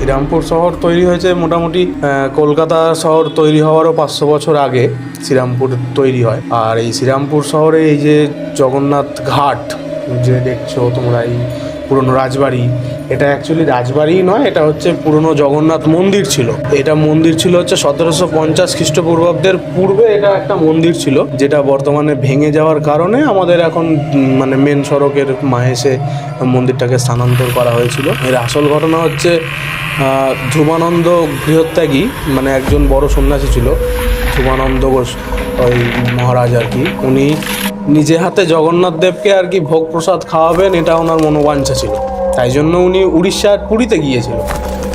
শ্রীরামপুর শহর তৈরি হয়েছে মোটামুটি কলকাতা শহর তৈরি হওয়ারও 500 বছর আগে শ্রীরামপুর তৈরি হয়। আর এই শ্রীরামপুর শহরে এই যে জগন্নাথ ঘাট যে দেখছো তোমরা, এই পুরনো রাজবাড়ি, এটা অ্যাকচুয়ালি রাজবাড়ি নয়, এটা হচ্ছে পুরনো জগন্নাথ মন্দির ছিল। এটা মন্দির ছিল হচ্ছে 1750 খ্রিস্টপূর্বাব্দের পূর্বে এটা একটা মন্দির ছিল, যেটা বর্তমানে ভেঙে যাওয়ার কারণে আমাদের এখন মানে মেন সড়কের মাহেশে মন্দিরটাকে স্থানান্তর করা হয়েছিল। এর আসল ঘটনা হচ্ছে ধ্রুবানন্দ গৃহত্যাগী, মানে একজন বড় সন্ন্যাসী ছিল ধ্রুবানন্দ ঘোষ, ওই মহারাজ আর কি, উনি নিজে হাতে জগন্নাথ দেবকে আর কি ভোগ প্রসাদ খাওয়াবেন, এটা ওনার মনোবাঞ্ছা ছিল। তাই জন্য উনি উড়িষ্যার পুরীতে গিয়েছিল।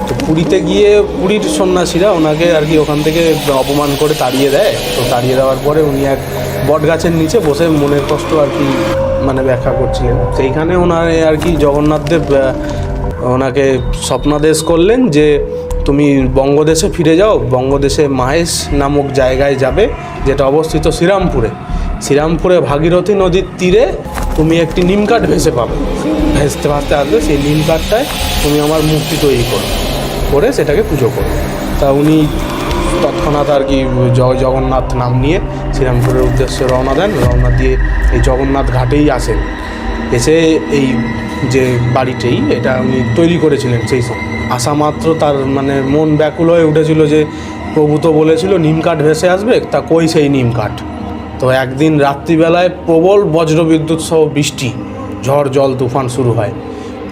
তো পুরীতে গিয়ে পুরীর সন্ন্যাসীরা ওনাকে আর কি ওখান থেকে অপমান করে তাড়িয়ে দেয়। তো তাড়িয়ে দেওয়ার পরে উনি এক বট গাছের নিচে বসে মনের কষ্ট আর কি মানে ব্যাখ্যা করছিলেন। সেইখানে ওনার আর কি জগন্নাথ দেব ওনাকে স্বপ্নাদেশ করলেন যে তুমি বঙ্গদেশে ফিরে যাও, বঙ্গদেশে মাহেশ নামক জায়গায় যাবে, যেটা অবস্থিত শ্রীরামপুরে ভাগীরথী নদীর তীরে তুমি একটি নিম কাঠ ভেসে পাবে, ভেসতে ভাসতে আসবে, সেই নিম কাঠটায় তুমি আমার মূর্তি তৈরি করে সেটাকে পুজো করো। তা উনি তৎক্ষণাৎ আর কি জগন্নাথ নাম নিয়ে শ্রীরামপুরের উদ্দেশ্যে রওনা দেন। রওনা দিয়ে এই জগন্নাথ ঘাটেই আসেন। এসে এই যে বাড়িটাই এটা উনি তৈরি করেছিলেন, সেই সময় আসা মাত্র তার মানে মন ব্যাকুল হয়ে উঠেছিল যে প্রভু তো বলেছিল নিম কাঠ ভেসে আসবে, তা কই সেই নিম কাঠ। তো একদিন রাত্রিবেলায় প্রবল বজ্রবিদ্যুৎ সহ বৃষ্টি, ঝড় জল তুফান শুরু হয়।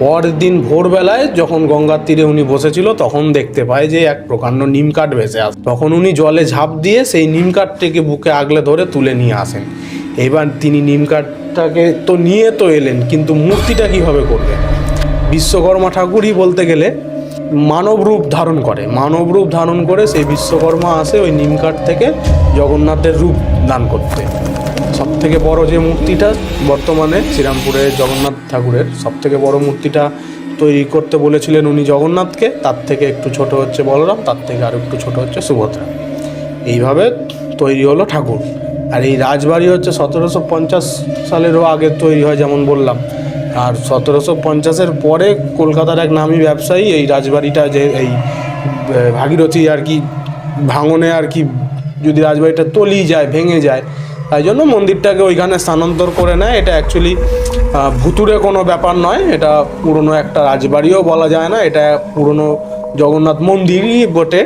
পরের দিন ভোরবেলায় যখন গঙ্গার তীরে উনি বসেছিল তখন দেখতে পায় যে এক প্রকাণ্ড নিম কাঠ ভেসে আসে। তখন উনি জলে ঝাঁপ দিয়ে সেই নিম কাঠটিকে বুকে আগলে ধরে তুলে নিয়ে আসেন। এবার তিনি নিম কাঠটাকে তো নিয়ে তো এলেন, কিন্তু মূর্তিটা কীভাবে করবেন? বিশ্বকর্মা ঠাকুরই বলতে গেলে মানব রূপ ধারণ করে সেই বিশ্বকর্মা আসে ওই নিম কাঠ থেকে জগন্নাথের রূপ দান করতে। সবথেকে বড় যে মূর্তিটা বর্তমানে শ্রীরামপুরে জগন্নাথ ঠাকুরের সবথেকে বড় মূর্তিটা তৈরি করতে বলেছিলেন উনি জগন্নাথকে, তার থেকে একটু ছোট হচ্ছে বলরাম, তার থেকে আর একটু ছোট হচ্ছে সুভদ্রা। এইভাবে তৈরি হলো ঠাকুর। আর এই রাজবাড়ি হচ্ছে 1750 সালেরও আগে তৈরি হয় যেমন বললাম। আর 1750-এর পরে কলকাতার এক নামী ব্যবসায়ী এই রাজবাড়িটা যে এই ভাগীরথী আর কি ভাঙনে আর কি যদি রাজবাড়িটা তলিয়ে যায়, ভেঙে যায়, তাই জন্য মন্দিরটাকে ওইখানে স্থানান্তর করে নেয়। এটা অ্যাকচুয়ালি ভুতুরে কোনো ব্যাপার নয়, এটা পুরনো একটা রাজবাড়িও বলা যায় না, এটা পুরনো জগন্নাথ মন্দিরই বটে।